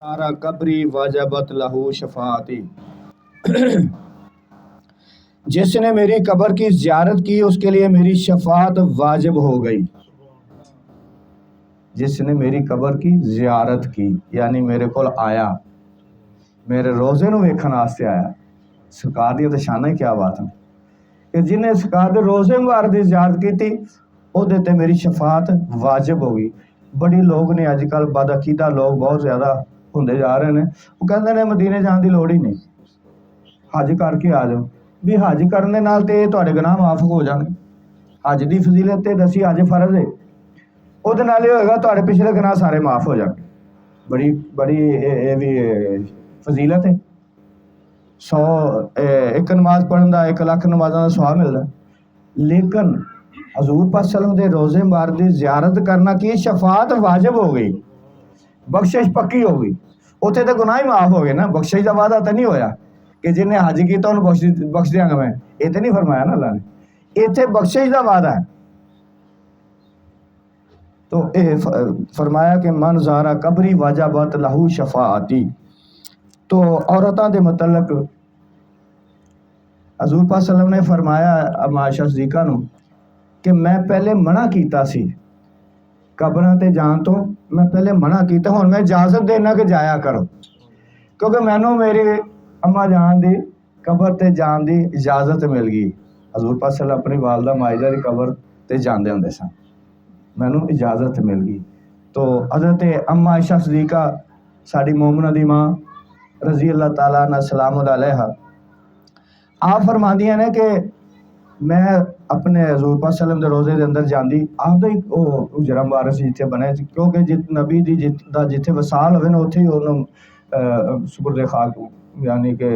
سارا قبری واجبت لہو شفاعتی، جس نے میری قبر کی زیارت کی اس کے لیے میری شفاعت واجب ہو گئی۔ جس نے میری قبر کی زیارت کی یعنی میرے کول آیا، میرے روزے نو ویکھن واسطے آیا۔ سرکار دی تے شانہ ہی کیا بات ہے کہ جن نے سرکار دے روزے مبارک دی زیارت کی تھی او دے تے میری شفاعت واجب ہو گئی۔ بڑی لوگ نے اج کل بدعقیدہ لوگ بہت زیادہ ہوندے جا رہے ہیں، وہ کہندے نے مدینے جان دی لوڑ ہی نہیں، حج کر کے آ جاؤ۔ بھی حج کرنے نال تے تہاڈے گناہ معاف ہو جان گے۔ حج دی فضیلت تے دسی حج فرض ہے، او دے نال یہ ہوئے گا تہاڈے پچھلے گناہ سارے معاف ہو جان گے۔ بڑی یہ بھی فضیلت ہے۔ ایک نماز پڑھن دا 1,00,000 نمازاں دا ثواب ملدا، لیکن حضور پاک صلی اللہ علیہ وسلم دے روزے مبارک دی زیارت کرنا کی شفاعت واجب ہو گئی، بخشش پکی ہو گئی۔ اتنے تو گناہ ہی معاف ہو گئے نا، بخشش کا وعدہ تو نہیں ہویا کہ جن نے حج کیا انہوں بخش دیاں گا میں، یہ تو نہیں فرمایا نا اللہ نے، اتنے بخشش کا وعدہ ہے۔ تو اے فرمایا کہ من زارا قبری واجبت لہو شفاعتی۔ تو عورتاں دے متعلق حضور پاک صلی اللہ علیہ وسلم نے فرمایا عائشہ صدیقہ نو کہ میں پہلے منع کیتا سی قبراں تے جان تو، میں پہلے منع کیتا، ہن میں اجازت دینا کہ جایا کرو، کیونکہ مینوں میری اما جان دی قبر تے جان دی اجازت مل گئی۔ حضور پاک صلی اللہ علیہ وسلم اپنی والدہ ماجدہ دی قبر تے جاندے ہوندے سن، مینوں اجازت مل گئی۔ تو حضرت اما عائشہ صدیقہ ساڈی مومنہ دی ماں رضی اللہ تعالیٰ عنہ سلام علیہا، آپ فرماندیاں نے کہ میں اپنے حضور پاک صلی اللہ علیہ وسلم دے روزے دے اندر جاندی، آپ دا ایک حجرہ مبارک سی جتھے بنے، کیونکہ نبی دی جتھے وصال ہوئے نا اتھے ہی انہوں سپرد خاک یعنی کہ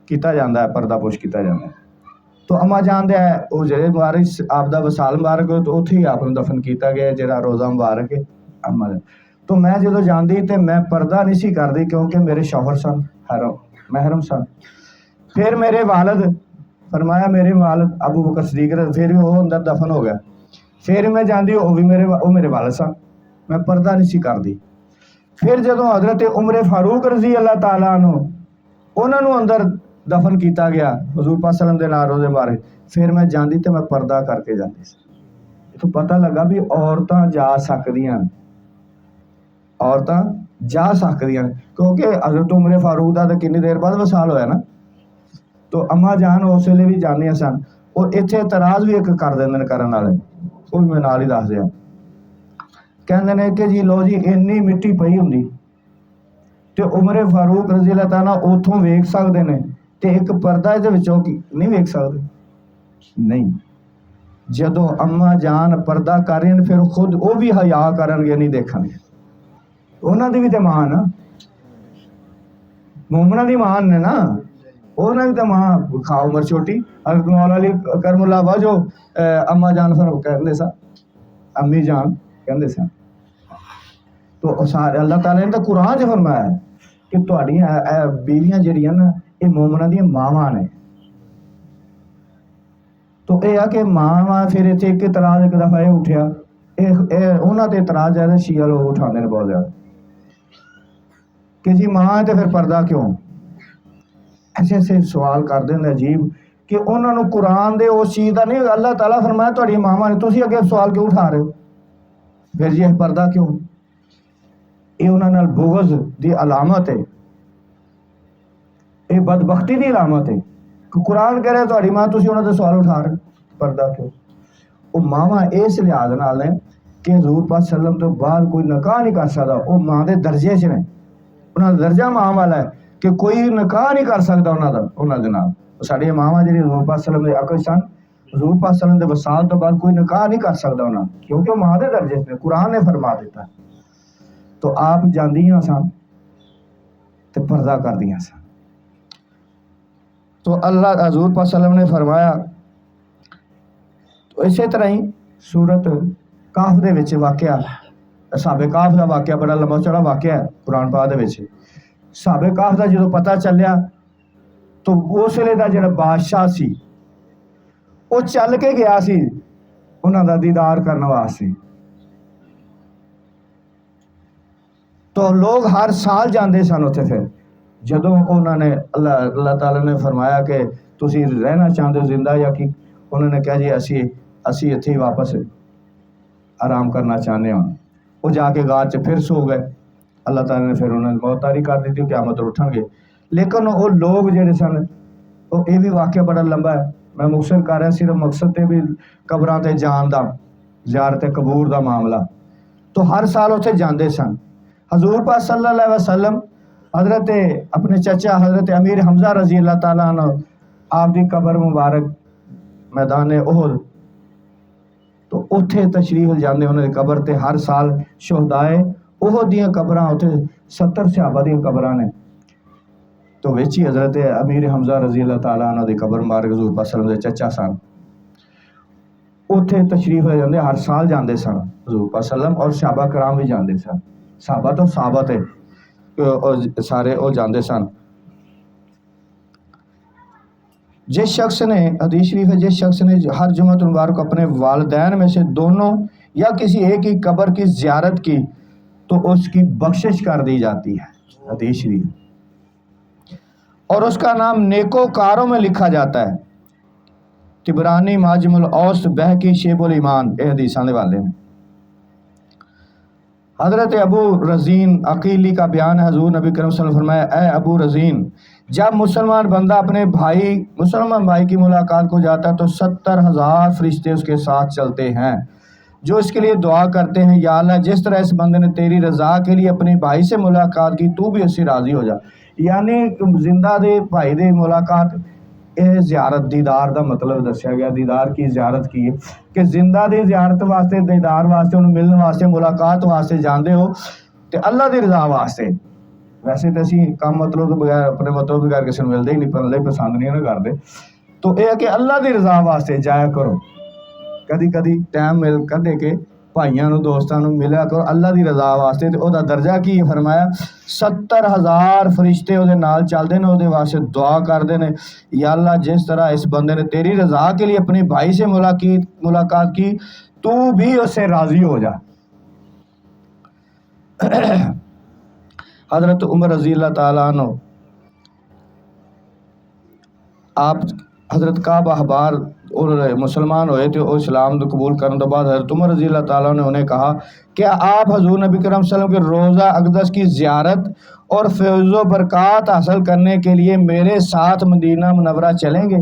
کیتا جاندہ ہے، پردہ پوش کیتا جاندہ ہے۔ تو اما جان دے حجرے مبارک آپ دا وصال مبارک ہوئے تو اتھے ہی آپ نے دفن کیتا گیا جہاں روزہ مبارک ہے اما جان۔ تو میں جدو جاندی تے میں پردہ نہیں سی کردی کیونکہ میرے شوہر سن محرم سن۔ پھر میرے والد فرمایا میرے والد ابو بکر صدیق پھر وہ اندر دفن ہو گیا، پھر میں جاندی وہ میرے والد سن، میں پردہ نہیں سی کردی۔ پھر جدو حضرت عمر فاروق رضی اللہ تعالیٰ عنہ انہوں نے اندر دفن کیتا گیا حضور پاک صلی اللہ علیہ وسلم دے نال روزے مبارک، پھر میں جاندی تے میں پردہ کر کے جاندی سی۔ تو پتہ لگا بھی عورتاں جا سکدیاں، عورتاں جا سکدیاں، کیونکہ حضرت عمر فاروق دا تے کنی دیر بعد وصال ہویا نا، تو اما جان اس ویلے بھی جاندیاں سن۔ اور اتنے اعتراض بھی ایک کر دیندے کرن والے، وہ بھی میں نال ہی دس دیا، کہندے نے کہ جی لو جی اینی مٹی پئی ہوندی تے عمر فاروق رضی اللہ تعالیٰ اتھوں ویکھ سکدے نے تے ایک پردہ دے وچوں کی نہیں ویکھ سکدے؟ نہیں، جدو اما جان پردہ کر رہے ہیں پھر خود وہ بھی حیا کرن گے، نہیں دیکھن گے، انہاں دی بھی تے ماں نا، مومنہ دی ماں نے نا، انہاں دی تے ماں کھا عمر چھوٹی۔ حضرت مولا علی کرم اللہ وجہ اما جان فرمایا کہندے سا، امی جان کہندے سا۔ تو سارے اللہ تعالیٰ نے تو قرآن چ فرمایا ہے کہ تہاڈیاں بیویاں جڑیاں نا یہ مومناں دیاں ماواں نے۔ تو یہ ہے کہ ماں پھر اتنے ایک اعتراض ایک دفعہ یہ اٹھیا، انہاں تے اعتراض ہے شیعہ لوگ اٹھاندے نے بہت زیادہ کہ جی ماں ہے تو پھر پردہ کیوں؟ ایسے ایسے سوال کر دیں عجیب کہ انہوں نے قرآن دے اس چیز کا نہیں، اللہ تعالیٰ فرمایا تہاڈی ماواں نے، تسی اگے سوال کیوں اٹھا رہے ہو؟ پھر یہ پردہ کیوں؟ یہ انہوں نے بغض دی علامت ہے، یہ بدبختی دی علامت ہے کہ قرآن کہہ رہے تہاڈی ماں، تسی انہوں نے سوال اٹھا رہے ہو، پردہ کیوں؟ وہ ماواں اس لحاظ نال ہیں کہ حضور پاک صلی اللہ علیہ وسلم تو بعد کوئی نکاح نہیں کر سکتا، وہ ماں دے درجے چ نے، انہاں دا درجہ ماں والا ہے کہ کوئی نکاح نہیں کر سکتا انہاں دے نال۔ ساڈیاں ماواں جڑی حضور پاک صلی اللہ علیہ وسلم دے عقد سن، حضور پاک صلی اللہ علیہ وسلم دے وصال تو بعد کوئی نکاح نہیں کر سکتا انہاں، کیونکہ وہ ماں دے درجے نے، قرآن نے فرما دیتا۔ تو آپ جاندیاں سن تے پردہ کر دیاں سن۔ تو اللہ حضور پاک صلی اللہ علیہ وسلم نے فرمایا، تو اسی طرح ہی سورت کاف دے وچ واقعہ، اصحاب کاف دا واقعہ بڑا لمبا چوڑا واقعہ ہے قرآن پاک دے وچ۔ اصحاب کاف دا جدوں پتہ چلیا تو اس ویلے دا جڑا بادشاہ سی وہ چل کے گیا سی انہاں دا دیدار کرنے واسطے۔ تو لوگ ہر سال جاندے سن اتنے. پھر جدوں انہوں نے اللہ تعالیٰ نے فرمایا کہ تسی رہنا چاہتے ہو زندہ یا کہ انہوں نے کہا جی اسی اتنے ہی واپس آرام کرنا چاہتے ہوں. وہ جا کے غار چ پھر سو گئے. اللہ تعالیٰ نے پھر انہوں نے موت طاری کر دی تھی, قیامت اٹھن گے. لیکن وہ لوگ جڑے سن, وہ یہ بھی واقعہ بڑا لمبا ہے, میں مختصر کر رہا صرف مقصد تے بھی قبراں تے جان دا, زیارت قبور دا معاملہ. تو ہر سال اتنے جاندے سن. حضور پاک صلی اللہ علیہ وسلم حضرت اپنے چچا حضرت امیر حمزہ رضی اللہ تعالیٰ عنہ آپ دی قبر مبارک میدان احد, تو اتنے تشریف جاندے انہوں نے قبر تے. ہر سال شہدائے احد دیاں قبراں اتنے 70 صحابہ دیاں قبراں نے, تو وچی حضرت امیر حمزہ رضی اللہ تعالیٰ عنہ دی قبر مبارک حضور پاک صلی اللہ علیہ وسلم دے چچا سن. اتنے تشریف لے جاندے, ہر سال جاندے سن حضور پاک صلی اللہ علیہ وسلم, اور صحابہ کرام بھی جاندے سن. صحابہ تو صحابہ تے سارے وہ جاندے سن. جس شخص نے, حدیث شریف ہے, جس شخص نے ہر جمعۃ المبارک اپنے والدین میں سے دونوں یا کسی ایک ہی قبر کی زیارت کی تو اس کی بخشش کر دی جاتی ہے. حدیث شریف, اور اس کا نام نیکوکاروں میں لکھا جاتا ہے. طبرانی معجم الاوسط, بہقی شیب الایمان, یہ حدیثاں دے والے ہیں. حضرت ابو رزین عقیلی کا بیان ہے, حضور نبی کریم صلی اللہ علیہ وسلم فرمایا, اے ابو رزین, جب مسلمان بندہ اپنے مسلمان بھائی کی ملاقات کو جاتا ہے تو 70,000 فرشتے اس کے ساتھ چلتے ہیں جو اس کے لیے دعا کرتے ہیں, یا اللہ جس طرح اس بندے نے تیری رضا کے لیے اپنے بھائی سے ملاقات کی تو بھی اس سے راضی ہو جا. یعنی زندہ دے بھائی دے ملاقات, یہ زیارت دیدار دا مطلب دسیا گیا. دیدار کی زیارت کی ہے کہ زندہ دی زیارت واسطے, دیدار واسطے, انہوں ملن واسطے, ملاقات واسطے جاندے ہو تے اللہ دی رضا واسطے. ویسے تو اسی کام مطلب تو بغیر, اپنے مطلب بغیر کسی ਨੂੰ ملتے ہی نہیں, اللہ پسند نہیں نہ کرتے. تو یہ ہے کہ اللہ دی رضا واسطے جایا کرو. کدی کدی ٹائم مل کڈے کے بھائیاں نوں دوستاں نوں ملیا کرو اللہ دی رضا واسطے. تے او دا درجہ کی فرمایا, 70,000 فرشتے او دے نال چلدے نے, او دے واسطے دعا کردے نے, یا اللہ جس طرح اس بندے نے تیری رضا کے لیے اپنے بھائی سے ملاقات کی تو بھی اس سے راضی ہو جا. حضرت عمر رضی اللہ تعالیٰ عنہ, آپ حضرت کعب احبار اور مسلمان ہوئے تھے, اور اسلام قبول کرنے کے بعد حضرت عمر رضی اللہ تعالیٰ نے انہیں کہا کہ آپ حضور نبی کریم صلی اللہ علیہ وسلم کے روضہ اقدس کی زیارت اور فیض و برکات حاصل کرنے کے لیے میرے ساتھ مدینہ منورہ چلیں گے؟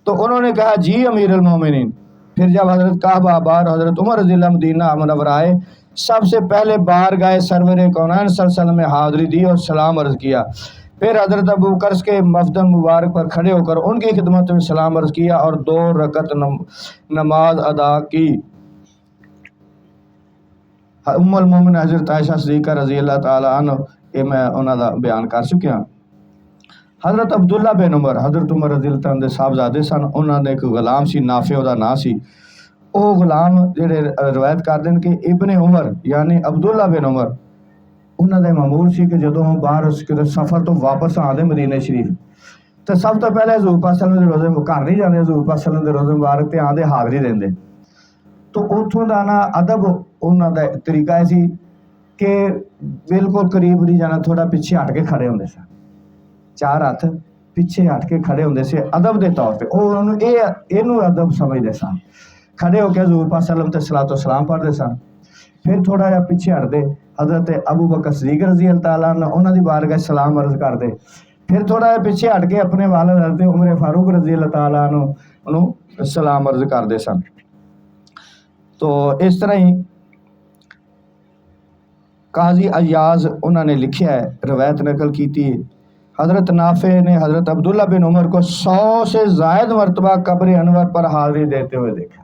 تو انہوں نے کہا جی امیر المومنین. پھر جب حضرت کعب احبار حضرت عمر رضی اللہ مدینہ منورہ آئے, سب سے پہلے بارگاہ سرور کونین صلی اللہ علیہ وسلم میں حاضری دی اور سلام عرض کیا. پھر حضرت ابوبکر کے مفدن مبارک پر کھڑے ہو کر ان کی خدمت میں سلام عرض کیا اور 2 رکعت نماز ادا کی. ام المومن حضرت عائشہ صدیقہ رضی اللہ تعالیٰ عنہ, یہ میں انہوں کا بیان کر چکیا. حضرت عبداللہ بن عمر, حضرت عمر رضی اللہ عنہ دے صاحبزادے سن. انہوں نے ایک غلام سی, نافع دا نام سی. وہ غلام جڑے روایت کر دیں کہ ابن عمر یعنی عبداللہ بن عمر, انہوں نے معمول سی کہ جدوں باہر سفر تو واپس آتے مدینہ شریف, تو سب تو پہلے حضور پاک صلی اللہ علیہ وسلم دے روزے گھر نہیں جاندے, حضور پاک صلی اللہ علیہ وسلم دے روزے مبارک تے آندے حاضری دیندے. تو اتھوں دا نا ادب انہوں دا طریقہ ہے سی کہ بالکل قریب نہیں جانا, تھوڑا پیچھے ہٹ کے کھڑے ہوندے سن, 4 ہاتھ پیچھے ہٹ کے کھڑے ہوندے سے ادب دے طور پہ. انہوں اینو ادب سمجھدے سن. کھڑے ہو کے حضور پاک صلی اللہ علیہ وسلم تے صلاۃ و سلام پڑھدے سن. پھر تھوڑا جہا پیچھے ہٹ دے, حضرت ابو بکر صدیق رضی اللہ تعالیٰ عنہ انہوں دی بارگاہ سلام عرض کر دے. پھر تھوڑا جہا پیچھے ہٹ کے اپنے والد حضرت عمر فاروق رضی اللہ تعالیٰ عنہ انہوں سلام عرض کر دے سن. تو اس طرح ہی قاضی ایاز انہوں نے لکھیا ہے, روایت نقل کیتی ہے, حضرت نافع نے حضرت عبداللہ بن عمر کو 100 سے زائد مرتبہ قبر انور پر حاضری دیتے ہوئے دیکھا.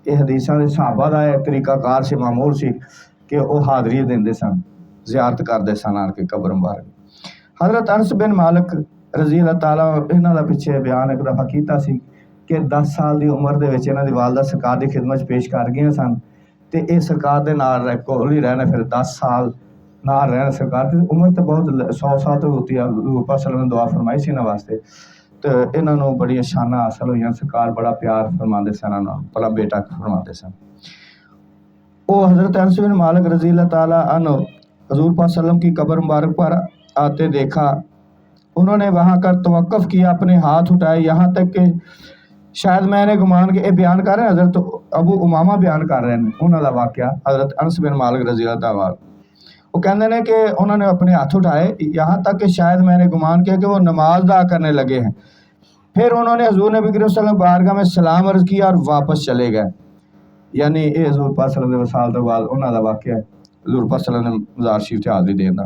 یہ حدیثاں دے صحابہ دا طریقہ کار سے معمول سی کہ وہ حاضری دیندے سن, زیارت کردے سن آن کے قبر مبارک. حضرت انس بن مالک رضی اللہ تعالیٰ انہاں دا پیچھے بیان ایک دفعہ کیتا سی کہ 10 سال دی عمر دے وچ انہاں دی والدہ سرکار دی خدمت پیش کر گئیاں سن, تے اے سرکار دے نال کول ہی رہنا, پھر 10 سال نال رہنا سرکار دی عمر تے بہت 100 سال تو ہوتی ہے. حضور پاک صلی اللہ علیہ وسلم نے دعا فرمائی سی انہاں واسطے, تو انہاں نوں بڑی شاناں حاصل ہوئیاں. سرکار بڑا پیار فرماندے سن, انہاں بڑا بیٹا فرماندے سن. وہ حضرت انس بن مالک رضی اللہ تعالیٰ عنہ حضور پاک صلی اللہ علیہ وسلم کی قبر مبارک پر آتے دیکھا، انہوں نے وہاں کر توقف کیا، اپنے ہاتھ اٹھائے، یہاں تک کہ شاید میں نے گمان کہ یہ بیان کر رہے ہیں حضرت ابو امامہ بیان کر رہے ہیں انہوں کا واقعہ حضرت انس بن مالک رضی اللہ تعالیٰ، وہ کہتے ہیں کہ انہوں نے اپنے ہاتھ اٹھائے یہاں تک کہ شاید میں نے گمان کیا کہ وہ نماز ادا کرنے لگے ہیں، پھر انہوں نے حضور نبی کریم صلی اللہ علیہ وسلم بارگاہ میں سلام عرض کیا اور واپس چلے گئے۔ یعنی یہ حضور پاک صلی اللہ علیہ وسلم کے بعد انہوں کا واقعہ ہے، حضور پاک صلی اللہ علیہ وسلم نے مزار شریف سے حاضری دینا۔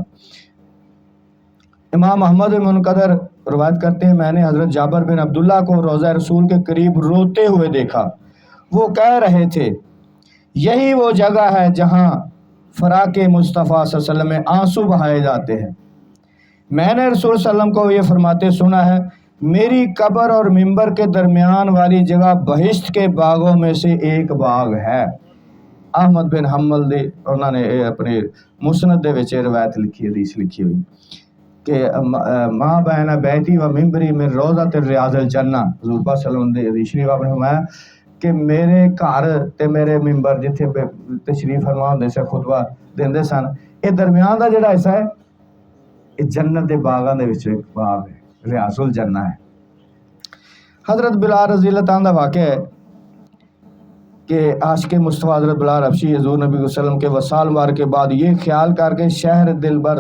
امام محمد بن منقدر روایت کرتے ہیں، میں نے حضرت جابر بن عبداللہ کو روضہ رسول کے قریب روتے ہوئے دیکھا، وہ کہہ رہے تھے یہی وہ جگہ ہے جہاں فراق مصطفیٰ صلی اللہ علیہ وسلم میں آنسو بہائے جاتے ہیں۔ میں نے رسول صلی اللہ علیہ وسلم کو یہ فرماتے سنا ہے، میری قبر اور منبر کے درمیان والی جگہ بہشت کے باغوں میں سے ایک باغ ہے۔ احمد بن حنبل دے انہوں نے اپنے مسند دے وچ روایت لکھی، حدیث لکھی ہوئی کہ ماں بین بیتی و ممبری میں روضۃ ریاض الجنہ، حضور پاک صلی اللہ علیہ وسلم نے حدیث شریف نے فرمایا کہ میرے گھر تے میرے ممبر جتھے تشریف فرما ہوندے سے خطبہ دیندے سن، یہ درمیان دا جڑا حصہ ہے یہ جنت دے باغاں دے وچ ایک باغ ہے، ریاض الجنہ ہے۔ حضرت بلال رضی اللہ تعالیٰ دا واقعہ ہے کہ عاشق مصطفیٰ حضرت بلال حبشی حضور نبی صلی اللہ علیہ وسلم کے وصال مبارک کے بعد یہ خیال کر کے شہر دلبر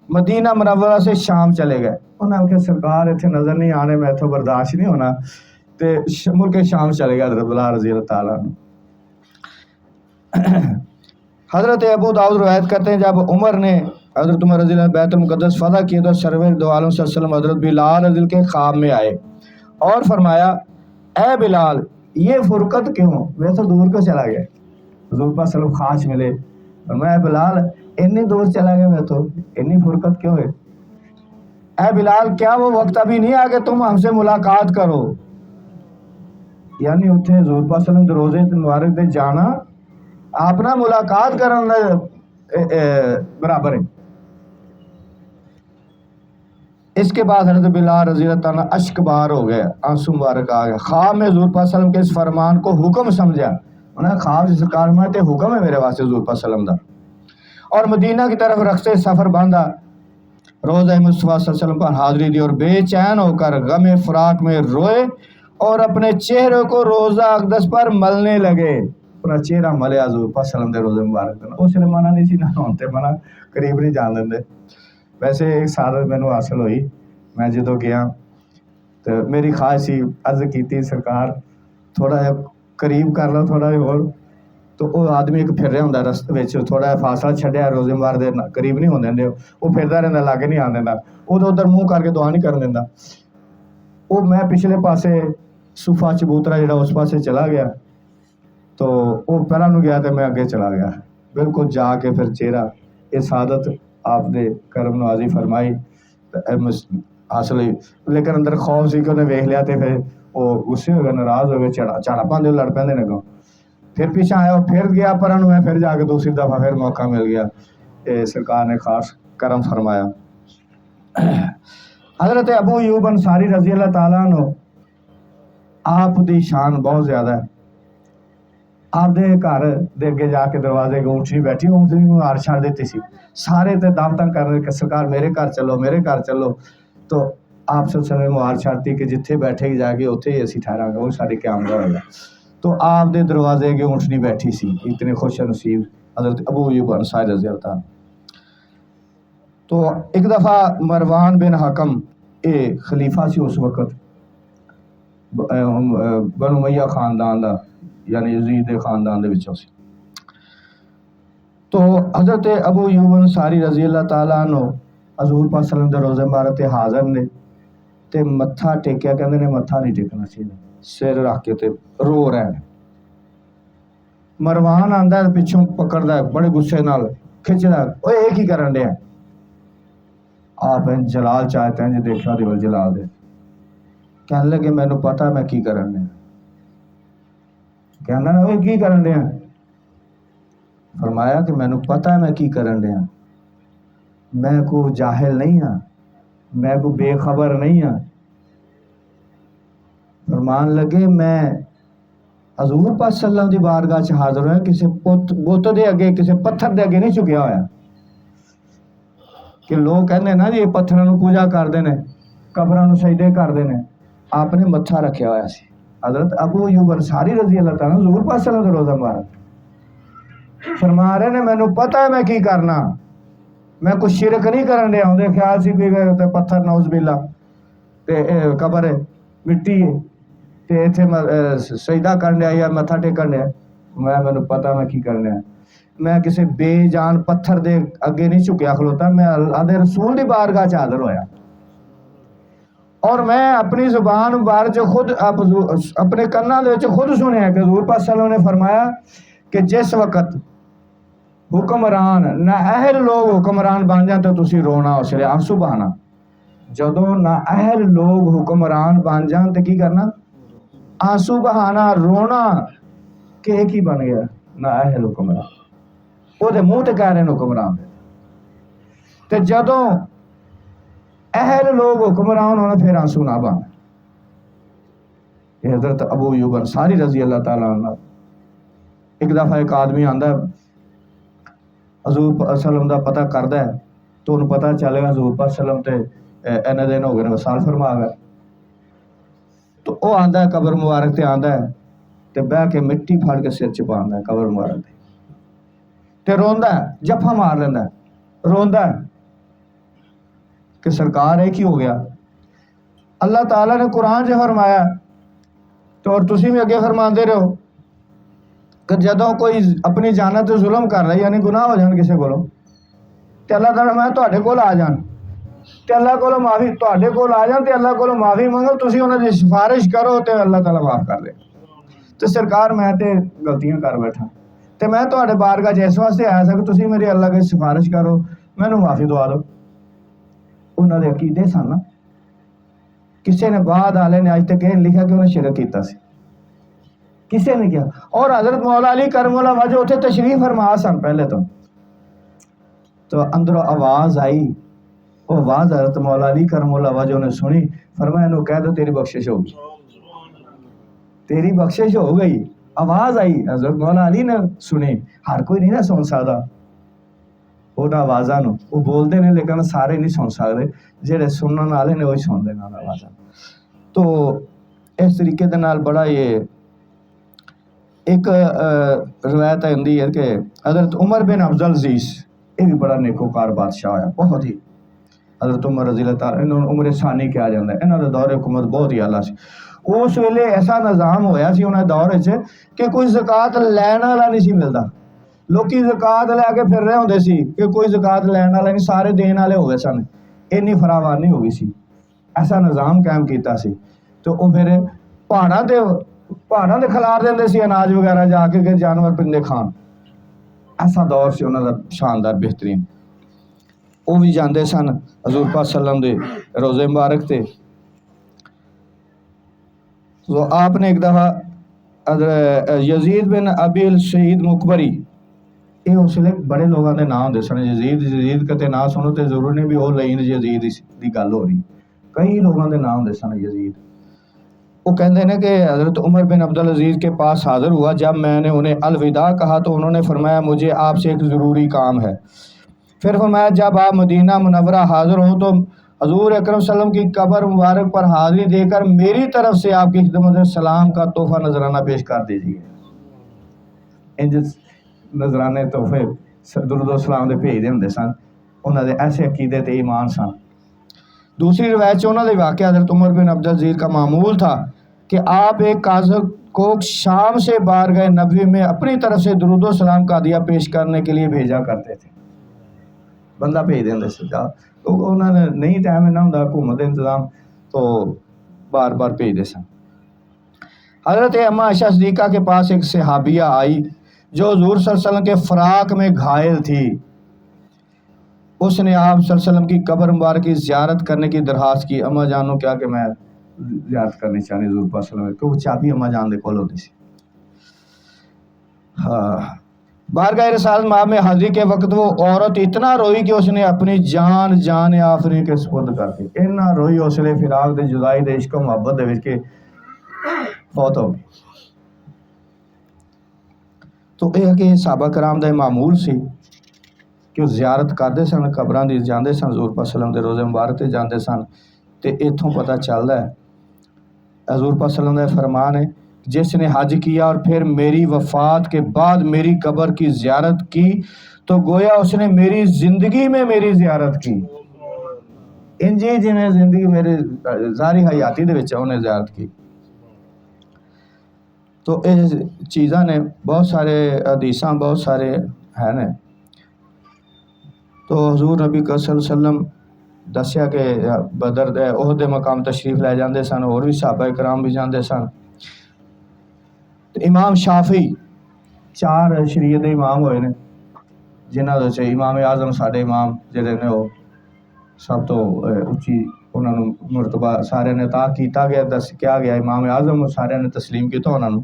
مدینہ منورہ سے شام چلے گئے، انہوں نے کہا سرکار اتنے نظر نہیں آنے، میں تو برداشت نہیں ہونا، تے ملک شام چلے گئے حضرت بلال رضی اللہ تعالیٰ عنہ۔ حضرت ابو داؤد روایت کرتے ہیں جب عمر نے حضرت عمر رضی اللہ عنہ بیت المقدس فتح کیا تو سرور دو عالم صلی اللہ علیہ وسلم حضرت بلال رضی اللہ کے خواب میں آئے اور فرمایا اے بلال یہ فرقت کیوں؟ وہ تو دور کو چلا گیا، حضور پاک صلی اللہ علیہ وسلم خاص ملے، فرمایا بلال اتنی دور چلا گیا، میں تو اتنی فرقت کیوں ہے؟ اے بلال کیا وہ وقت ابھی نہیں آ کہ تم ہم سے ملاقات کرو؟ یعنی اتنے حضور پاک صلی اللہ علیہ وسلم روزے مبارک دے جانا اپنا ملاقات کرنا برابر ہے۔ اس کے بعد حضرت بلال رضی اللہ تعالیٰ اشک بار ہو گیا، آنسو مبارک آ گیا، خواب میں حضور پاک صلی اللہ علیہ وسلم کے اس فرمان کو حکم سمجھا، انہوں نے خواب سے سرکار میں تے حکم ہے میرے واسطے حضور پاک صلی اللہ علیہ وسلم دا، اور مدینہ کی طرف رخصت سفر باندھا، روزہ مصطفیٰ صلی اللہ علیہ وسلم پر حاضری دی اور بے چین ہو کر غم فراق میں روئے اور اپنے چہرے کو روزہ اقدس پر ملنے لگے، اپنا چہرہ ملیا حضور پاک صلی اللہ علیہ وسلم دے روزے مبارک کرنا، اس نے منع نہیں سی نہ ہوتے منع قریب نہیں جان دیں۔ ویسے ایک سعادت مینوں حاصل ہوئی، میں جدو گیا تو میری خواہش سی عرض کیتی سرکار تھوڑا جہا قریب کر لو تھوڑا جہا اور، تو وہ آدمی ایک پھر رہا ہوندا رستے وچ تھوڑا جہا فاصلہ چھڈیا روزے مبارک دے قریب نہیں ہوندے وہ پھردا رہندا لاگے نہیں آن دیندا، ادھر منہ کر کے دعا نہیں کرن دیندا، وہ میں پچھلے پاسے صفہ چبوترا جڑا اس پاسے چلا گیا تو وہ پہلا نو گیا تو میں اگے چلا گیا، بالکل جا کے پھر چہرہ یہ سعادت آپ دے کرم نوازی فرمائی حاصل ہوئی، لیکن اندر خوف سی کہ انہیں ویکھ لیا تو پھر وہ غصے ہو گئے، ناراض ہو گئے، جھاڑا پاندے لڑ پیندے نے گاؤں، پھر پیچھے آیا وہ پھر گیا پر انہوں میں پھر جا کے دوسری دفعہ پھر موقع مل گیا، سرکار نے خاص کرم فرمایا۔ حضرت ابو ایوب انصاری رضی اللہ تعالیٰ عنہ آپ دی شان بہت زیادہ ہے، آپ دے گھر دے اگے جا کے دروازے کے اونٹنی بیٹھی، اونٹنی کو ہار چھڑ دیتی سی، سارے تے دعوتاں کر رہے کہ سرکار میرے گھر چلو میرے گھر چلو، تو آپ صلی اللہ علیہ وسلم ہار چھڑتی کہ جتھے بیٹھے گی جا کے اتھے ہی اسی ٹھہرا گا، وہ ساری قیامت ہوئے گا، تو آپ دے دروازے کے اونٹنی بیٹھی سی، اتنے خوش نصیب حضرت ابو ایوب انصاری رضی اللہ عنہ۔ تو ایک دفعہ مروان بن حکم خلیفہ سی اس وقت بنو امیہ خاندان دا، یعنی یزید دے خاندان دے وچوں سی، تو حضرت ابو ایوب انصاری رضی اللہ تعالیٰ عنہ حضور پاک صلی اللہ علیہ وسلم دے روزے مبارک تے حاضر نے تے متھا ٹیکیا، کہندے نے متھا نہیں ٹیکنا چاہیے، سر رکھ کے تے رو رہے ہیں، مروان آندا ہے پچھوں پکڑدا ہے بڑے غصے نال کھچدا، اوے یہ کی کرن دے؟ آپ جلال چاہتے ہیں جی دیکھا دیول جلال دے، کہنے لگے مینوں پتا میں کی کرن دے، کہنا نا اوے کی کرن دے؟ فرمایا کہ مینوں پتا ہے میں کی کرن دے، میں کو جاہل نہیں ہاں، میں کو بے خبر نہیں ہاں، فرمان لگے میں حضور پاک صلی اللہ دی بارگاہ چ حاضر ہویا، کسی بت دے اگے کسی پتھر دے اگے نہیں چکیا ہویا کہ لوگ کہندے نا جی پتھراں نوں پوجا کردے نے، قبراں نوں سجدے کردے نے، آپ نے متھا رکھیا ہویا سی۔ حضرت ابو ایوب انصاری رضی اللہ تعالیٰ حضور پاک صلی اللہ علیہ وسلم دا روزہ مبارک فرما رہے نے مینوں پتہ ہے میں کی کرنا، میں کچھ شرک نہیں کرن دیا، اوندا خیال سی بھی تے پتھر نعوذ باللہ تے قبر ہے مٹی ہے تے ایتھے سجدہ کرن دیا یا متھا ٹیکن دیا، مینوں پتہ میں کی کرنا ہے، میں کسی بے جان پتھر دے اگے نہیں جھکیا کھلوتا، میں اللہ دے رسول دی بارگاہ چ حاضر ہویا، اور میں اپنی زبان مبارک جو خود اپنے کناں دے وچ خود سنیا کہ حضور پاک صلی اللہ علیہ وسلم نے فرمایا کہ جس وقت حکمران نہ اہل لوگ حکمران بن جان تو تسی رونا اس لیے آنسو بہانا، جدوں نہ اہل لوگ حکمران بن جان تے کی کرنا، آنسو بہانا، رونا، کہ ایک ہی بن گیا نہ اہل حکمران، وہ دے منہ تے کہہ رہے ہیں حکمران تے جدوں اہل لوگ حکمران ہونا پھر آنسو نہ بہانا۔ یہ حضرت ابو ایوب انصاری رضی اللہ تعالیٰ عنہ، ایک دفعہ ایک آدمی آندا ہے حضور صلی اللہ علیہ وسلم دا پتہ کردا ہے تو انہوں پتہ چلے گا حضور پاک صلی اللہ علیہ وسلم تے اینے دن ہو گئے وصال فرما گئے، تو وہ آندا ہے قبر مبارک تے آندا ہے تے بہ کے مٹی پھاڑ کے سر چ پاندا ہے قبر مبارک تے روندا ہے، جفا مار لیندا ہے، روندا ہے کہ سرکار ایک ہی ہو گیا۔ اللہ تعالیٰ نے قرآن سے فرمایا تو اور تسی بھی اگے فرماندے رہو کہ جدوں کوئی اپنی جانت تے ظلم کر رہا ہے یعنی گناہ ہو جان کسی کولوں تے اللہ تعالیٰ میں تواڈے کول آ جان تے اللہ کولوں معافی، تواڈے کول آ جان تے اللہ کولوں معافی منگو، تسی انہاں دی سفارش کرو تے اللہ تعالیٰ معاف کر دے۔ تے سرکار میں تے غلطیاں کر بیٹھا تے میں تواڈے بارگاہ چ اس واسطے آیا سا کہ تسی میری اللہ کی سفارش کرو، مینوں معافی دعا دو۔ انہاں دے عقیدے سن نا، کسی نے بعد والے نے اج تک یہ لکھا کہ انہیں شرک کیتا سی، کسی نے کیا، اور حضرت مولا علی کرم اللہ وجہ اتنے تشریف فرما سن پہلے تو اندروں آواز آئی، وہ آواز حضرت مولا علی کرم اللہ وجہ نے سنی، فرمایا انہوں کہہ دو تیری بخشش ہوگی، تیری بخشش ہو گئی، آواز آئی، حضرت مولا علی نے سنی، ہر کوئی نہیں نہ سن سکتا انہاں آوازاں نوں، وہ بولتے ہیں لیکن سارے نہیں سن سکتے، جہے سنن والے نے وہی سنتے ہیں آوازاں۔ تو اس طریقے دے نال بڑا یہ ایک روایت آندی ہے کہ حضرت عمر بن عبد العزیز یہ بھی بڑا نیکوکار بادشاہ ہویا، بہت ہی، حضرت عمر رضی اللہ تعالیٰ انہوں عمر ثانی کہا جاتا ہے، انہوں نے دور حکومت بہت ہی اعلیٰ سی، اس ویلے ایسا نظام ہویا سی انہوں نے دور وچ کہ کوئی زکات لین والا نہیں سی ملتا، لوکی زکات لے کے پھر رہے ہوندے سی کہ کوئی زکات لین والا نہیں، سارے دین والے ہو گئے سن، اینی فراوانی ہو گئی سی، ایسا نظام قائم کیتا سی، تو وہ پھر پہاڑاں دے کھلار دیندے سی اناج وغیرہ جا کے کہ جانور پرندے کھان، ایسا دور سی انہوں دا شاندار بہترین، وہ بھی جاندے سن حضور پاک صلی اللہ علیہ وسلم دے روزے مبارک تے۔ تو آپ نے ایک دفعہ یزید بن ابی الشہید مقبری، یہ اس لیے بڑے لوگوں کے نام ہوندے سن، یزید کتے نام سنو تے ضرور نہیں بھی وہ لئین یزید دی گل ہو رہی، کئی لوگوں کے نام ہوندے سن یزید۔ وہ کہتے ہیں کہ حضرت عمر بن عبد العزیز کے پاس حاضر ہوا، جب میں نے انہیں الوداع کہا تو انہوں نے فرمایا مجھے آپ سے ایک ضروری کام ہے، پھر فرمایا جب آپ مدینہ منورہ حاضر ہوں تو حضور اکرم صلی اللہ علیہ وسلم کی قبر مبارک پر حاضری دے کر میری طرف سے آپ کی خدمت سلام کا تحفہ نذرانہ پیش کر دیجیے۔ انج نذرانے تحفے درود و سلام دے بھیجدے ہوندے سن، انہاں دے ایسے عقیدے تے ایمان سن۔ دوسری روایت سے انہوں نے واقعہ حضرت عمر بن عبد العزیز کا معمول تھا کہ آپ ایک قاضی کو شام سے بارگاہ نبوی میں اپنی طرف سے درود و سلام کا ہدیہ پیش کرنے کے لیے بھیجا کرتے تھے، بندہ بھیج دیندے سے جا، تو انہوں نے نہیں ٹائم نہ ہوندا حکومت انتظام تو بار بار بھیج دے سن۔ حضرت اما عائشہ صدیقہ کے پاس ایک صحابیہ آئی جو حضور صلی اللہ علیہ وسلم کے فراق میں گھائل تھی، اس نے آپ صلی اللہ علیہ وسلم کی قبر مبارک کی زیارت کرنے کی درخواست کی، اما جانو کیا کہ میں زیارت کرنی چاہنی حضور پاک صلی اللہ علیہ وسلم، کہ وہ چابی اما جان دے کول ہوندی سی۔ بارگاہ رسالت مآب میں حاضری کے وقت وہ عورت اتنا روئی کہ اس نے اپنی جان آفرین کے سپرد کر دی، اتنا روئی اس لیے فراق دے جدائی دے عشق و محبت دے وچ کہ فوت ہو گئی۔ تو یہ ہے کہ صحابہ کرام دا معمول سی کہ وہ زیارت کرتے سن، قبراں دی جاندے سن، حضور پاک صلی اللہ علیہ وسلم دے روزے مبارک تے جاندے سن۔ تے اتھوں پتہ چلدا ہے حضور پاک صلی اللہ علیہ وسلم کا فرمان ہے، جس نے حج کیا اور پھر میری وفات کے بعد میری قبر کی زیارت کی تو گویا اس نے میری زندگی میں میری زیارت کی، انجی جی میں زندگی میرے ظاہری حیاتی دے وچ انہیں زیارت کی۔ تو یہ چیزاں نے بہت سارے حدیثاں بہت سارے ہیں نے۔ تو حضور نبی صلی اللہ علیہ وسلم دسیا کہ بدر دے احد دے مقام تشریف لے جاندے سن، اور بھی صحابہ کرام بھی جاندے سن۔ امام شافعی 4 شریعت دے امام ہوئے نے، جنہاں دے امام اعظم ساڈے امام جڑے نے وہ سب تو اچھی انہاں نوں مرتبہ سارے نے عطا کیتا گیا، دس کیا گیا امام اعظم سارے نے تسلیم کیتا انہاں نوں۔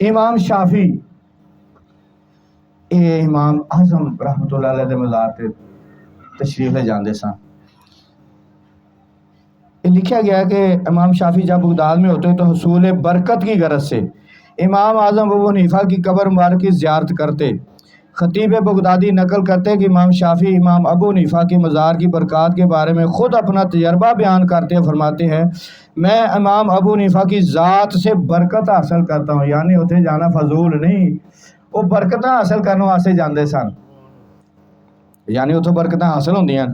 امام شافعی اے امام اعظم رحمۃ اللہ علیہ دے مزار تے تشریف لے جاندے سن۔ یہ لکھا گیا کہ امام شافعی جب بغداد میں ہوتے تو حصول برکت کی غرض سے امام اعظم ابو حنیفہ کی قبر مبارک کی زیارت کرتے۔ خطیب بغدادی نقل کرتے کہ امام شافعی امام ابو حنیفہ کے مزار کی برکات کے بارے میں خود اپنا تجربہ بیان کرتے ہیں، فرماتے ہیں میں امام ابو حنیفہ کی ذات سے برکت حاصل کرتا ہوں، یعنی اتنے جانا فضول نہیں، وہ برکتاں حاصل کرنے واسطے جاندے سن، یعنی اتوں برکتاں حاصل ہوندیاں،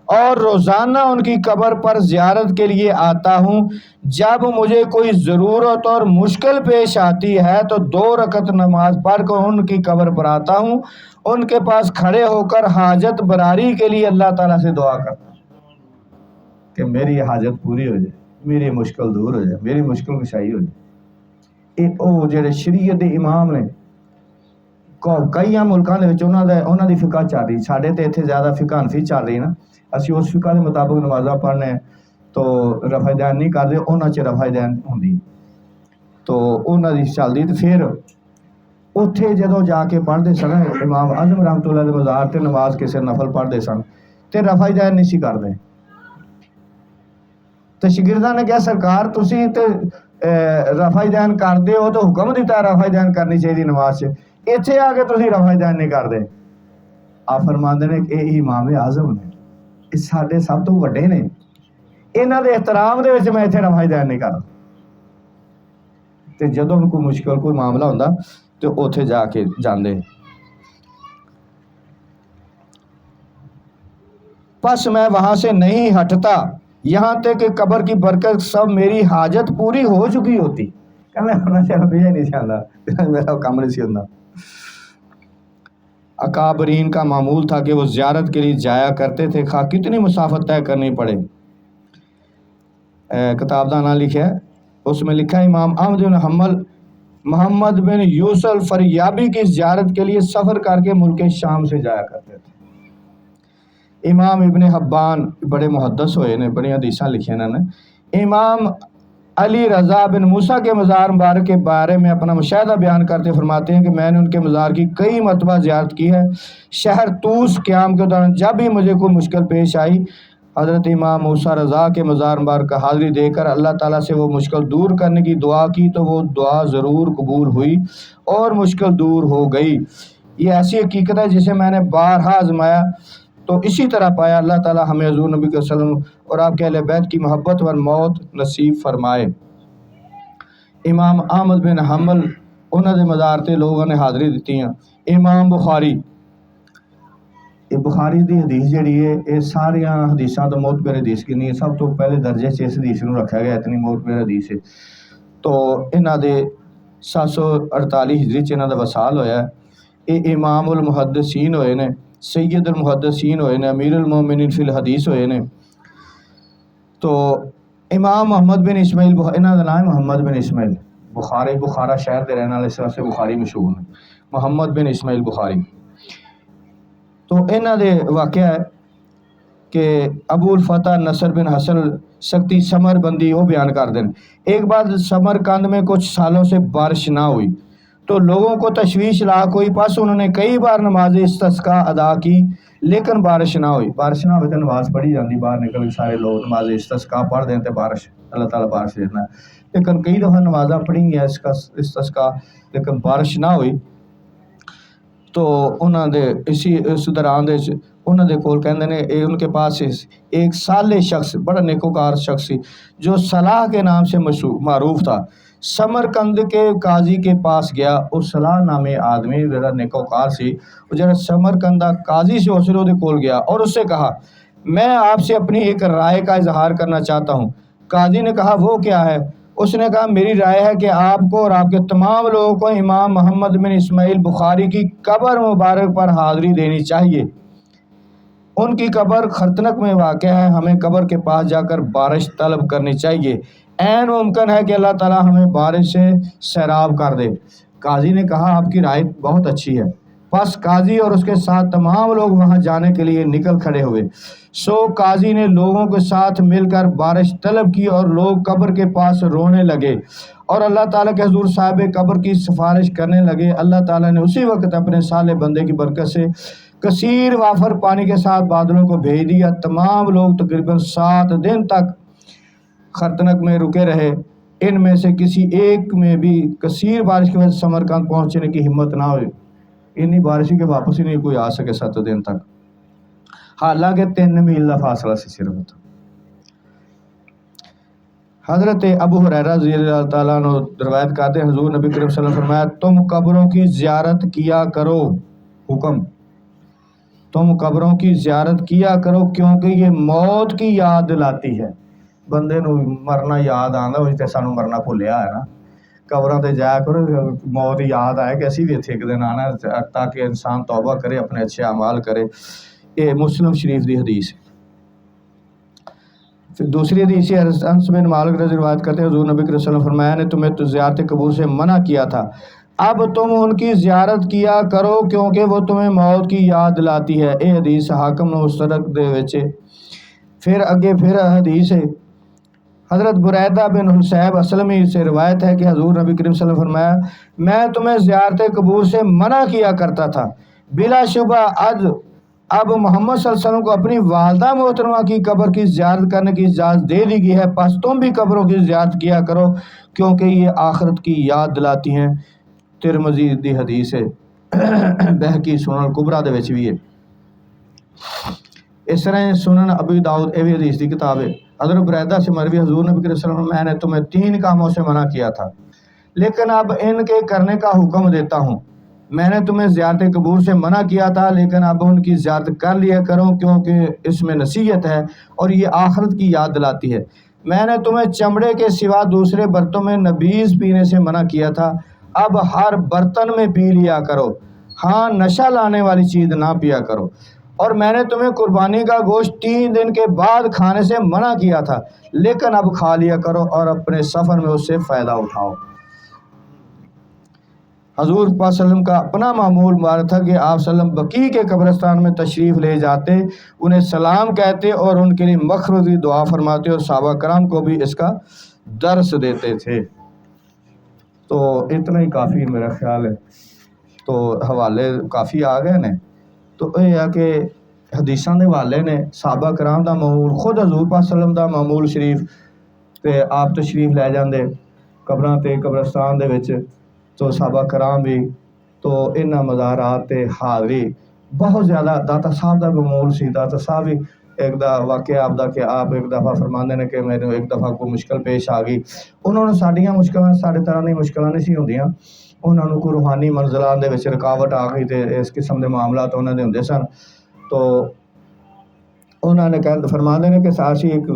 اور روزانہ ان کی قبر پر زیارت کے لیے آتا ہوں۔ جب مجھے کوئی ضرورت اور مشکل پیش آتی ہے تو 2 رکعت نماز پڑھ کر ان کی قبر پر آتا ہوں، ان کے پاس کھڑے ہو کر حاجت براری کے لیے اللہ تعالیٰ سے دعا کرتا ہوں کہ میری حاجت پوری ہو جائے، میری مشکل دور ہو جائے، میری مشکل کشائی ہو جائے۔ وہ جڑے شریعت دے امام نے کئی ملکاں دے وچ انہاں دی فقہ چل رہی، ساڈے تے اتنے زیادہ فقہ حنفی چل رہی نا، اسی اس فقہ دے مطابق نمازاں پڑھنے تو رفع دین نہیں کرتے، انہاں چ رفع دین ہوندی تو انہاں دی چلدی، تے پھر اتھے جدوں جا کے پڑھتے سن امام اعظم رحمۃ اللہ دے مزار تے نماز کسے نفل پڑھتے سن تے رفع دین نہیں سی کرتے، تے شاگرداں نے کہا سرکار تسی تے رفع دین کردے ہو تو حکم دیتا رفع دین کرنی چاہیے نماز سے، اتنے آ کے تسی رفع دین نہیں کرتے۔ آپ فرماندے نے کہ یہ امام اعظم نے، یہ سارے سب تو وڈے نے، انہاں دے احترام دے وچ میں اتنے رفع دین نہیں کردا، تے جدوں کوئی مشکل کوئی معاملہ ہوندا تے اوتھے جا کے جاندے۔ پس میں وہاں سے نہیں ہٹتا یہاں تک کہ قبر کی برکت سب میری حاجت پوری ہو چکی ہوتی، کہ میں ہونا چاہتا نہیں سی آندا، میرا کام نہیں سی ہوندا۔ اکابرین کا معمول تھا کہ وہ زیارت کے لیے جایا کرتے تھے، خواہ کتنی مسافت طے کرنی پڑے۔ کتاب دا نام لکھا ہے، اس میں لکھا ہے امام احمد بن حنبل محمد بن یوسف فریابی کی زیارت کے لیے سفر کر کے ملک شام سے جایا کرتے تھے۔ امام ابن حبان بڑے محدث ہوئے نے، بڑی حدیثاں لکھی انہوں نے۔ امام علی رضا بن موسیٰ کے مزار مبارک کے بارے میں اپنا مشاہدہ بیان کرتے فرماتے ہیں کہ میں نے ان کے مزار کی کئی مرتبہ زیارت کی ہے۔ شہر طوس قیام کے دوران جب بھی مجھے کوئی مشکل پیش آئی، حضرت امام موسیٰ رضا کے مزار مبارک کا حاضری دے کر اللہ تعالیٰ سے وہ مشکل دور کرنے کی دعا کی تو وہ دعا ضرور قبول ہوئی اور مشکل دور ہو گئی۔ یہ ایسی حقیقت ہے جسے میں نے بارہا آزمایا تو اسی طرح پایا۔ اللہ تعالیٰ ہمیں حضور نبی صلی اللہ علیہ وسلم اور آپ کے اہل بیت کی محبت اور موت نصیب فرمائے۔ امام احمد بن حنبل انہوں نے مزار تے لوگوں نے حاضری دیتی ہیں۔ امام بخاری، یہ بخاری دی حدیث جڑی ہے یہ ساریاں حدیثاں تو معتبر حدیث کی نہیں ہے، سب تو پہلے درجے سے اس حدیث نو رکھا گیا، اتنی معتبر حدیث ہے۔ تو انہاں دے 748 ہجری چ انہاں دا وصال ہویا ہے۔ یہ امام المحدثین ہوئے نے، سید المحدثین ہوئے نے، امیر المومنین فی الحدیث ہوئے نے۔ تو امام محمد بن اسماعیل انہاں دا نام محمد بن اسماعیل بخاری، بخارا شہر دے رہنے والے اس واسطے بخاری مشہور ہیں، محمد بن اسماعیل بخاری۔ تو انہاں دے واقعہ ہے کہ ابو الفتح نصر بن حسن سکتی سمر بندی وہ بیان کر دیں۔ ایک بار سمرقند میں کچھ سالوں سے بارش نہ ہوئی تو لوگوں کو تشویش لاحق ہوئی، پس انہوں نے کئی بار نماز استسقاء ادا کی لیکن بارش نہ ہوئی۔ بارش نہ ہوئی تو نماز پڑھی جاندی، باہر نکل کے سارے لوگ نماز استسقاء پڑھ دیں تو بارش اللہ تعالیٰ بارش دینا ہے، لیکن کئی دفعہ نمازاں پڑھی گیا استسقاء لیکن بارش نہ ہوئی۔ تو انہوں نے اس دوران انہوں نے کول کہندے نے ان کے پاس ایک صالح شخص بڑا نیکوکار شخص سی جو صلاح کے نام سے معروف تھا. سمرقند کے قاضی کے پاس گیا. اس صلاح نامی آدمی جڑا نیکوکار سی وہ جڑا سمرقند دا قاضی سے اس نے کول گیا اور اس سے کہا میں آپ سے اپنی ایک رائے کا اظہار کرنا چاہتا ہوں. قاضی نے کہا وہ کیا ہے؟ اس نے کہا میری رائے ہے کہ آپ کو اور آپ کے تمام لوگوں کو امام محمد بن اسماعیل بخاری کی قبر مبارک پر حاضری دینی چاہیے. ان کی قبر خرطنک میں واقع ہے. ہمیں قبر کے پاس جا کر بارش طلب کرنی چاہیے. عین ممکن ہے کہ اللہ تعالیٰ ہمیں بارش سے سیراب کر دے. قاضی نے کہا آپ کی رائے بہت اچھی ہے. بس قاضی اور اس کے ساتھ تمام لوگ وہاں جانے کے لیے نکل کھڑے ہوئے. سو قاضی نے لوگوں کے ساتھ مل کر بارش طلب کی اور لوگ قبر کے پاس رونے لگے اور اللہ تعالیٰ کے حضور صاحب قبر کی سفارش کرنے لگے. اللہ تعالیٰ نے اسی وقت اپنے صالح بندے کی برکت سے کثیر وافر پانی کے ساتھ بادلوں کو بھیج دیا. تمام لوگ تقریباً 7 دن تک خرطنک میں رکے رہے. ان میں سے کسی ایک میں بھی کثیر بارش کی وجہ سے سمرقند پہنچنے کی ہمت نہ ہوئی. اتنی بارش کے واپس ہی نہیں کوئی آ سکے 7 دن تک، حالانکہ 3 میل کا فاصلہ سے صرف تھا. حضرت ابو ہریرہ رضی اللہ تعالیٰ عنہ روایت کرتے ہیں حضور نبی کریم صلی اللہ علیہ وسلم فرمایا تم قبروں کی زیارت کیا کرو. حکم تم قبروں کی زیارت کیا کرو کیونکہ یہ موت کی یاد دلاتی ہے. بندے نو مرنا یاد آندا ہوئی تے سانو مرنا بھولیا ہے نا. قبراں تے جایا کرو موت یاد آئے کہ اسی بھی اتنے ایک دن آنا تاکہ انسان توبہ کرے اپنے اچھے اعمال کرے. یہ مسلم شریف دی حدیث ہے. پھر دوسری حدیث انس بن مالک رضی روایت کرتے ہیں حضور نبی کریم صلی اللہ علیہ وسلم فرمایا نے تمہیں تو زیارت قبور سے منع کیا تھا، اب تم ان کی زیارت کیا کرو کیونکہ وہ تمہیں موت کی یاد دلاتی ہے. یہ حدیث حاکم مستدرک دے وچ. پھر اگے حدیث ہے حضرت بریدہ بن حصیب اسلمی سے روایت ہے کہ حضور نبی کریم صلی اللہ علیہ وسلم فرمایا میں تمہیں زیارت قبور سے منع کیا کرتا تھا، بلا شبہ اب محمد صلی اللہ علیہ وسلم کو اپنی والدہ محترمہ کی قبر کی زیارت کرنے کی اجازت دے دی گئی ہے، پس تم بھی قبروں کی زیارت کیا کرو کیونکہ یہ آخرت کی یاد دلاتی ہیں. ترمذی دی حدیث ہے. بہقی سنن الکبریٰ دے وچ بھی ہے. اس طرح سنن ابی داؤد یہ بھی حدیث کی کتاب ہے. حضرت بریدہ سے مروی حضور نبی کریم صلی اللہ علیہ وسلم میں نے تمہیں 3 کاموں سے منع کیا تھا لیکن اب ان کے کرنے کا حکم دیتا ہوں. میں نے تمہیں زیارت قبور سے منع کیا تھا لیکن اب ان کی زیارت کر لیا کرو کیونکہ اس میں نصیحت ہے اور یہ آخرت کی یاد دلاتی ہے. میں نے تمہیں چمڑے کے سوا دوسرے برتنوں میں نبیذ پینے سے منع کیا تھا، اب ہر برتن میں پی لیا کرو، ہاں نشہ لانے والی چیز نہ پیا کرو. اور میں نے تمہیں قربانی کا گوشت 3 دن کے بعد کھانے سے منع کیا تھا لیکن اب کھا لیا کرو اور اپنے سفر میں اس سے فائدہ اٹھاؤ. حضور صلی اللہ علیہ وسلم کا اپنا معمول مبارک تھا کہ آپ صلی اللہ علیہ وسلم بقیع کے قبرستان میں تشریف لے جاتے، انہیں سلام کہتے اور ان کے لیے مغفرت کی دعا فرماتے اور صحابہ کرام کو بھی اس کا درس دیتے تھے. تو اتنا ہی کافی میرا خیال ہے. تو حوالے کافی آ گئے نے. تو یہ ہے کہ حدیثاں دے حوالے نے صحابہ کرام دا معمول خود حضور پاک صلی اللہ علیہ وسلم دا معمول شریف تے آپ تشریف لے جاندے قبراں تے قبرستان دے وچ. تو صحابہ کرام بھی تو انہاں مزارات تے حاضری بہت زیادہ. داتا صاحب دا معمول سی. داتا صاحب بھی ایک دا واقعہ آپ دا کہ آپ ایک دفعہ فرماندے نے کہ میرے ایک دفعہ کوئی مشکل پیش آ گئی. انہوں نے ساڈیاں مشکلاں ساڈے طرح دی مشکلاں نہیں سی ہوندیاں. انہوں نے کوئی روحانی منزلاں دے وچ رکاوٹ آ گئی تے اس قسم دے معاملات انہوں دے ہوندے سن. تو انہوں نے فرماندے نے کہ ساسی ایک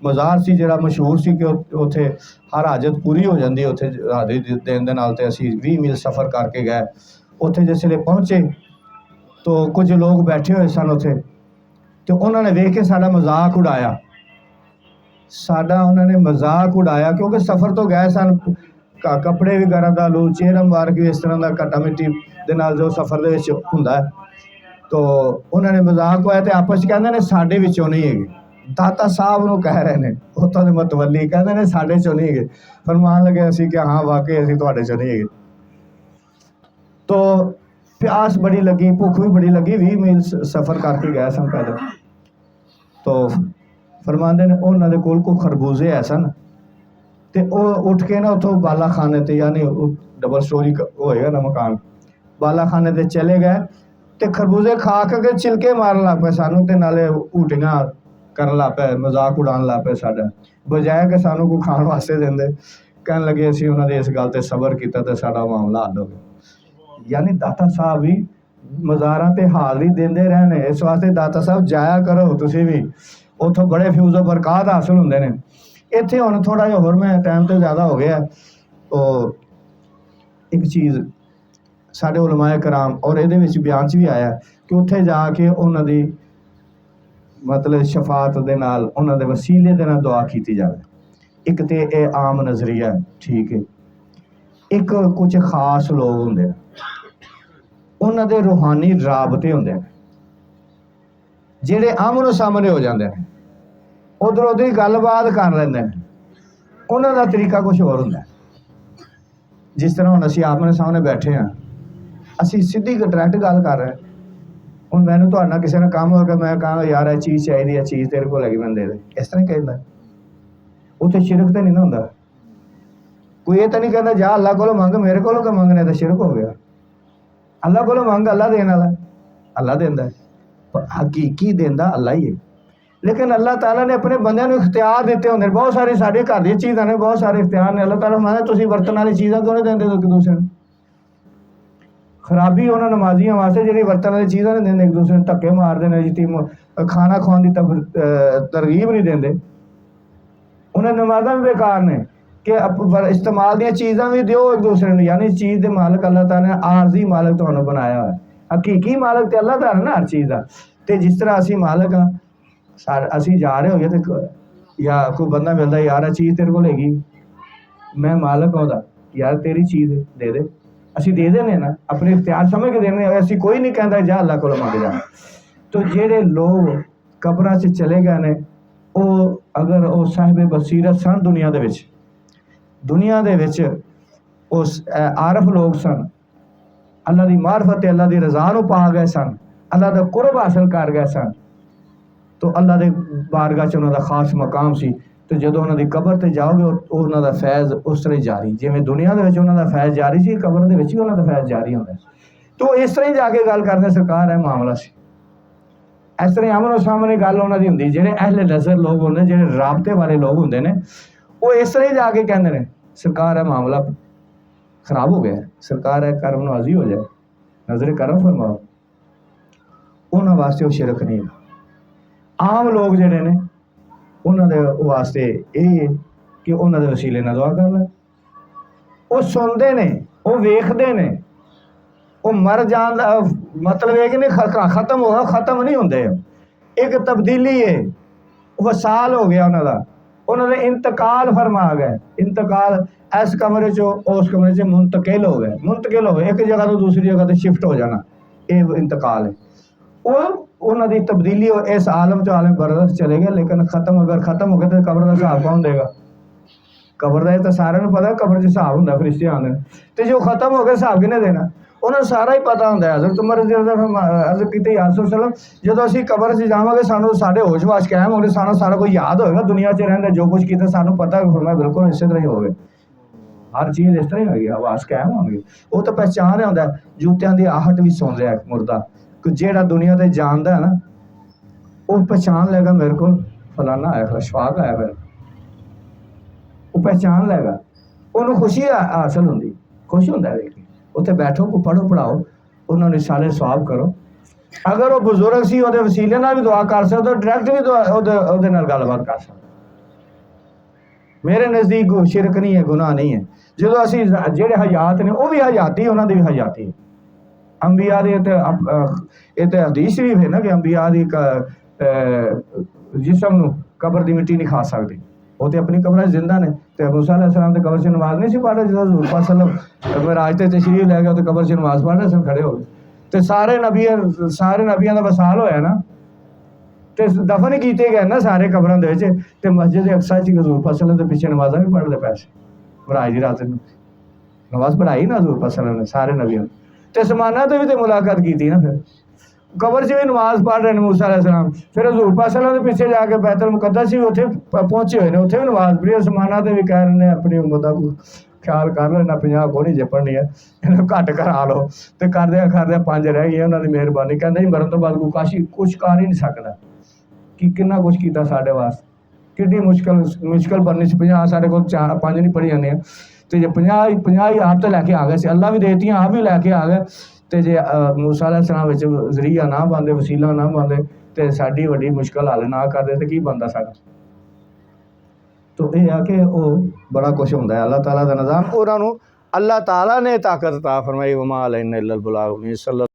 مزار سی جڑا مشہور سی کہ اتنے ہر حاجت پوری ہو جاندی. اتنے حاضری دین دے نال تے اسی 20 میل سفر کر کے گئے. اتنے جس ویلے پہنچے تو کچھ لوگ بیٹھے ہوئے سن اتنے. تو انہوں نے ویکھ کے ساڈا مذاق اڑایا. انہوں نے مذاق اڑایا کیونکہ سفر تو گئے سن کپڑے وغیرہ دا لو چہرہ مبارک بھی اس طرح دا کٹا مٹی دے نال جو سفر دے وچ ہوندا ہے. تو انہوں نے مذاق ہویا تے آپس کہندے نے ساڈے وچوں نہیں ہے. داتا صاحب نو کہہ رہے نے اتوں دے متولی کہندے نے ساڈے چوں نہیں ہے. فرمان لگے اسی کہ ہاں واقعی اسی تواڈے چوں نہیں ہے. تو پیاس بڑی لگی بھوک بھی بڑی لگی 20 میل سفر کر کے گئے سن پیدل. تو فرماندے نے انہاں دے کول کو خربوزے ہے سن تے او اٹھ کے نا اتوں بالا خانے تے یعنی ڈبل سٹوری ہوئے گا نا مکان بالا خانے تے چلے گئے تے خربوزے کھا کے چلکے مارن لگ پے سانو تے نالے اوٹیاں کرن لگ پے مذاق اڑان لگ پے ساڈا بجائے کہ سانو کوئی کھان واسطے دیندے کہن لگے اسی انہاں دی اس گل تے صبر کیتا تے ساڈا معاملہ حل ہو گیا یعنی داتا صاحب بھی مزاراں تے حاضری دیندے رہنے اس واسطے داتا صاحب جایا کرو تسی بھی اتوں بڑے فیوز و برکات حاصل ہوندے نے اتنے ہن تھوڑا جہا ہور میں ٹائم تو زیادہ ہو گیا تو ایک چیز سارے علماء کرام اور یہ بیان چ بھی آیا کہ اتنے جا کے انہوں دی مطلب شفاعت دے نال انہوں دے وسیلے دے نال دعا کیتی جائے ایک تے اے عام نظریہ ہے ٹھیک ہے ایک کچھ خاص لوگ ہوندے انہوں دے روحانی رابطے ہوندے جہے آمنے سامنے ہو جاندے ہیں ادھر ادھر گل بات کر لیندے ہیں انہوں دا طریقہ کچھ اور ہوندا ہے جس طرح ہن اسی آمنے سامنے بیٹھے ہیں اسی سیدھی ڈائریکٹ گل کر رہے ہیں ہوں مینوں تہاڈے نال کسی نے کام ہو کے میں کہاں یار یہ چیز چاہیے یہ چیز تیرے کول لگی میں دے دے اس طرح کہندا اتنے شرک تو نہیں نہ ہوندا کوئی یہ تو نہیں کہندا جا اللہ کولوں منگ میرے کولوں کہ منگنے تو شرک ہو گیا اللہ کولوں منگ اللہ دین والا اللہ دیندا ہے حقیقی دیندا اللہ ہی ہے لیکن اللہ تعالیٰ نے اپنے بندیاں نوں اختیار دیتے ہوندے بہت سارے ساڈے گھر دی چیزاں نے بہت سارے اختیار نے اللہ تعالیٰ فرمایا تسی برتن والی چیزاں کیوں نہیں دیندے ایک دوسرے نوں خرابی انہاں نمازیاں واسطے جہڑی برتن والی چیزاں نہیں دیندے ایک دوسرے نوں دھکے مار دینے جی کھانا کھاؤن دی ترغیب نہیں دیندے انہیں نمازاں بھی بیکار نے کہ استعمال دیا چیزاں بھی دیو ایک دوسرے نوں یعنی چیز دے مالک اللہ تعالیٰ نے عارضی مالک تہانوں بنایا ہے حقیقی مالک تے اللہ تعالیٰ نا ہر چیز دا تے جس طرح اسی مالک ہاں اسی جا رہے ہوئے تے یا کوئی بندہ ملتا یار یہ چیز تیرے کو لے گی میں مالک ہوں یار تیری چیز دے دے اسی دے دینے نا اپنے اختیار سمجھ کے دینے اسی کوئی نہیں کہتا جا اللہ کو منگ جا تو جہے لوگ قبراں سے چلے گئے نے او اگر او صاحب بصیرت سن دنیا دے وچ اس عارف لوگ سن اللہ دی معرفت اللہ دی رضا نو پا گئے سن اللہ دا قرب حاصل کر گئے سن تو اللہ دے بارگاہ چ انہاں دا خاص مقام سی تو جدو انہاں دی قبر تے جاؤ گے انہاں دا فیض اس طرح جاری جویں دنیا دے وچ انہاں دا فیض جاری سی قبر دے وچ بھی انہاں دا فیض جاری ہوندا ہے تو اس طرح جا کے گل کرنے سرکار ہے معاملہ سی اس طرح آمن و سامنے گل انہاں دی ہوندی جڑے اہل نظر لوگ ہوندے جڑے رابطے والے لوگ ہوندے نے وہ اس طرح جا کے کہندے نے سرکار ہے معاملہ خراب ہو گیا ہے سرکار ہے کرم نوازی ہو جائے نظر کرم فرماؤ انہاں واسطے وہ شرک نہیں ہے عام لوگ جڑے نے انہاں دے واسطے یہ کہ انہاں دے وسیلے نال دعا کر لے وہ سنتے نے وہ ویکھدے نے وہ مر جان دا مطلب یہ کہ نہیں ختم ہو ختم نہیں ہوندے ایک تبدیلی ہے وصال ہو گیا انہاں نے انتقال فرما گئے انتقال اس کمرے چو اس کمرے سے منتقل ہو گئے ایک جگہ تو دوسری جگہ تے شفٹ ہو جانا یہ انتقال ہے وہ انہاں دی تبدیلی ہو اس عالم چ عالم برزخ چلے گئے لیکن ختم اگر ختم ہو گئے تو قبر دا حساب کون دے گا قبر دا تو سارے پتہ ہے قبر چ حساب ہوندا فرشتے آندے تے جو ختم ہو گئے حساب کنے دینا انہاں نوں سارا ہی پتہ ہوندا ہے حضرت عمر رضی اللہ عنہ عرض کیتی یا رسول اللہ جدوں اسی قبر سے جاواں گے سانو ساڈے ہوش واش قائم ہو گئے سانو سارا کوئی یاد ہوئے گا دنیا چ رہندے جو کچھ کیتا سانو پتہ ہے فرمایا بالکل اسی طرح ہی ہوگے ہر چیز اس طرح ہی ہوگی آواز قائم ہوں گی وہ تو پہچان رہا ہوندا ہے جوتیاں دی آہٹ بھی سن رہا ہے مردہ کہ جیڑا دنیا تے جاندا ہے نا وہ پہچان لے گا میرے کو فلانا آیا شفاق آیا پھر وہ پہچان لے گا انہوں خوشی حاصل ہوندی خوش ہوندا ہے دیکھ کے اتنے بیٹھو کو پڑھو پڑھاؤ انہوں نے سارے ثواب کرو اگر وہ بزرگ سی وہ وسیلے نال بھی دعا کر سکتے ڈائریکٹ بھی وہ گل بات کر سکتے میرے نزدیک شرک نہیں ہے گناہ نہیں ہے جدو اسی جہے حیات نے وہ بھی حیاتی انہوں دی بھی حیاتی انبیاء دی تے حدیث بھی ہے نا کہ انبیاء دی جسم نو قبر دی مٹی نہیں کھا سکتی وہ تو اپنی قبر زندہ نے تے موسیٰ علیہ السلام تے قبر سے نماز نہیں سی پڑھ رہے جس حضور پاک صلی اللہ علیہ وسلم معراج تے تشریف لے گئے تے قبر سے نماز پڑھ رہے سن کھڑے ہو گئے تے سارے نبیاں دا وصال ہویا نا تے دفن کیتے گئے نا سارے قبراں دے وچ تے مسجد اقصی چ حضور پاک صلی اللہ علیہ وسلم دے پیچھے نمازاں بھی پڑھ دے پیسے معراج دی رات نوں نماز پڑھائی نا حضور پاک صلی اللہ علیہ وسلم نے سارے نبیاں تے سمانہ تے بھی تے ملاقات کیتی نا پھر قبر سے بھی نماز پڑھ رہے ہیں موسیٰ علیہ السلام پھر حضور پاک صلی اللہ علیہ وسلم کے پیچھے جا کے بیت المقدس ہی اتنے پہنچے ہوئے ہیں اتنے بھی نماز پڑھی سمانہ تے بھی کہہ رہے ہیں اپنی امت کو ਖਿਆਲ ਕਰ ਲਓ ਇਹਨਾਂ 50 ਕੋ ਨਹੀਂ ਜੇ ਪੜ੍ਹਨੀ ਹੈ, ਇਹਨੂੰ ਘੱਟ ਕਰਾ ਲਓ। ਤੇ ਕਰਦਿਆਂ 5 ਰਹਿ ਗਈਆਂ, ਉਹਨਾਂ ਦੀ ਮਿਹਰਬਾਨੀ। ਕਹਿੰਦਾ ਜੀ ਮਰਨ ਤੋਂ ਬਾਅਦ ਕੋਈ ਕਾਸ਼ੀ ਕੁਛ ਕਰ ਹੀ ਨਹੀਂ ਸਕਦਾ, ਕਿ ਕਿੰਨਾ ਕੁਛ ਕੀਤਾ ਸਾਡੇ ਵਾਸਤੇ, ਕਿੰਨੀ ਮੁਸ਼ਕਲ ਬਣਨੀ ਸੀ। 50 ਸਾਡੇ ਕੋਲ 5 ਨਹੀਂ ਪੜ੍ਹੀ ਜਾਂਦੀਆਂ, ਤੇ ਜੇ 50 ਆਪ ਤੇ ਲੈ ਕੇ ਆ ਗਏ ਸੀ, ਅੱਲਾ ਵੀ ਦੇਤੀਆਂ, ਆਪ ਵੀ ਲੈ ਕੇ ਆ ਗਏ। ਤੇ ਜੇ ਮੂਸਾ ਅਲੈਹਿਸ ਸਲਾਮ ਵਿੱਚ ਜ਼ਰੀਆ ਨਾ ਬਣਦੇ, ਵਸੀਲਾ ਨਾ ਬਣਦੇ, ਤੇ ਸਾਡੀ ਵੱਡੀ ਮੁਸ਼ਕਲ ਹੱਲ ਨਾ ਕਰਦੇ, ਤੇ ਕੀ ਬਣਦਾ ਸਾਡਾ। تو یہ ہے کہ وہ بڑا کچھ ہوتا ہے اللہ تعالیٰ کا نظام، انہوں اللہ تعالیٰ نے طاقت عطا فرمائی، وما علینا الا البلاغ۔